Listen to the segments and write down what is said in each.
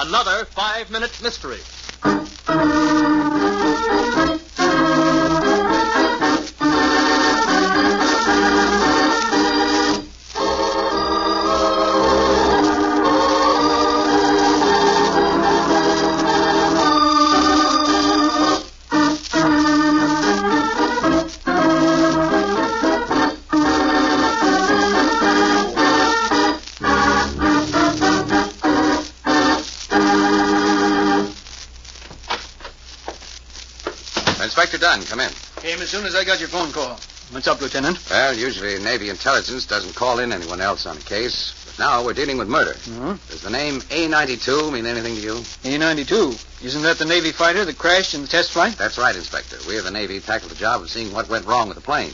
another 5-minute mystery. Inspector Dunn, come in. Came as soon as I got your phone call. What's up, Lieutenant? Well, usually Navy intelligence doesn't call in anyone else on a case, but now we're dealing with murder. Mm-hmm. Does the name A-92 mean anything to you? A-92. Isn't that the Navy fighter that crashed in the test flight? That's right, Inspector. We of the Navy tackled the job of seeing what went wrong with the plane.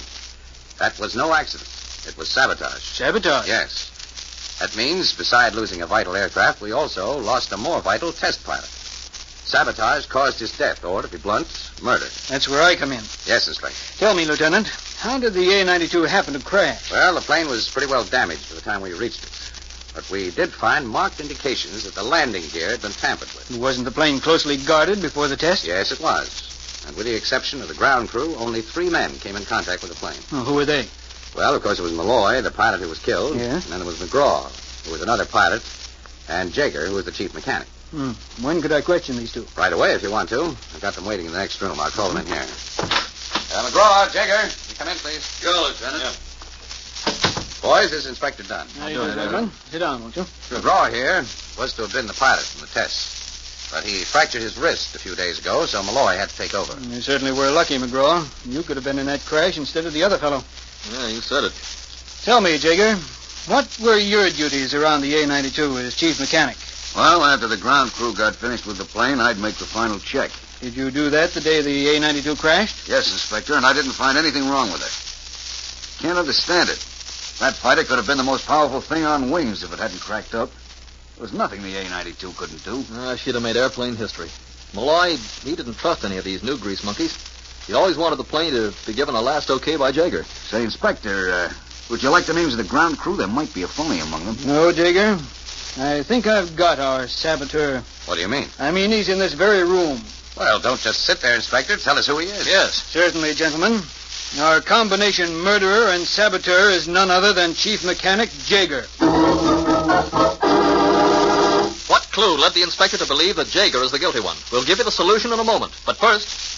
That was no accident. It was sabotage. Sabotage? Yes. That means, beside losing a vital aircraft, we also lost a more vital test pilot. Sabotage caused his death, or, to be blunt, murder. That's where I come in. Yes, Inspector. Tell me, Lieutenant, how did the A-92 happen to crash? Well, the plane was pretty well damaged by the time we reached it. But we did find marked indications that the landing gear had been tampered with. Wasn't the plane closely guarded before the test? Yes, it was. And with the exception of the ground crew, only 3 men came in contact with the plane. Oh, who were they? Well, of course, it was Malloy, the pilot who was killed. Yeah? And then there was McGraw, who was another pilot, and Jaeger, who was the chief mechanic. When could I question these two? Right away, if you want to. I've got them waiting in the next room. I'll call them in here. McGraw, Jaeger, you come in, please. Sure, Lieutenant. Yeah. Boys, this is Inspector Dunn. How you doing, gentlemen? Sit down, won't you? McGraw here was to have been the pilot in the tests. But he fractured his wrist a few days ago, so Malloy had to take over. You certainly were lucky, McGraw. You could have been in that crash instead of the other fellow. Yeah, you said it. Tell me, Jaeger, what were your duties around the A-92 as chief mechanic? Well, after the ground crew got finished with the plane, I'd make the final check. Did you do that the day the A-92 crashed? Yes, Inspector, and I didn't find anything wrong with it. Can't understand it. That fighter could have been the most powerful thing on wings if it hadn't cracked up. There was nothing the A-92 couldn't do. She'd have made airplane history. Malloy, he didn't trust any of these new grease monkeys. He always wanted the plane to be given a last okay by Jaeger. Say, Inspector, would you like the names of the ground crew? There might be a phony among them. No, Jaeger. I think I've got our saboteur. What do you mean? I mean, he's in this very room. Well, don't just sit there, Inspector. Tell us who he is. Yes. Certainly, gentlemen. Our combination murderer and saboteur is none other than Chief Mechanic Jaeger. What clue led the inspector to believe that Jaeger is the guilty one? We'll give you the solution in a moment. But first...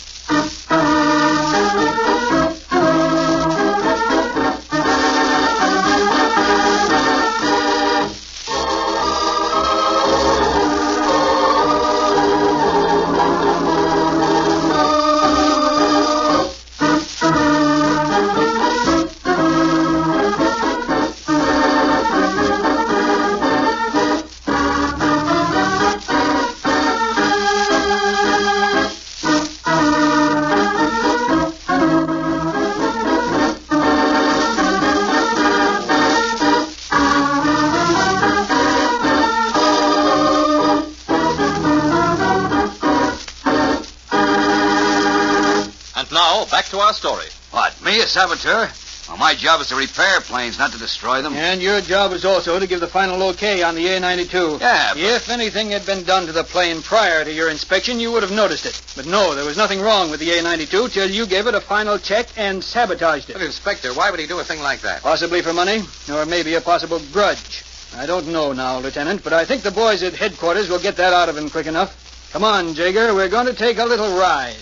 back to our story. What, me, a saboteur? Well, my job is to repair planes, not to destroy them. And your job is also to give the final okay on the A-92. Yeah, but... If anything had been done to the plane prior to your inspection, you would have noticed it. But no, there was nothing wrong with the A-92 till you gave it a final check and sabotaged it. But, Inspector, why would he do a thing like that? Possibly for money, or maybe a possible grudge. I don't know now, Lieutenant, but I think the boys at headquarters will get that out of him quick enough. Come on, Jaeger, we're going to take a little ride.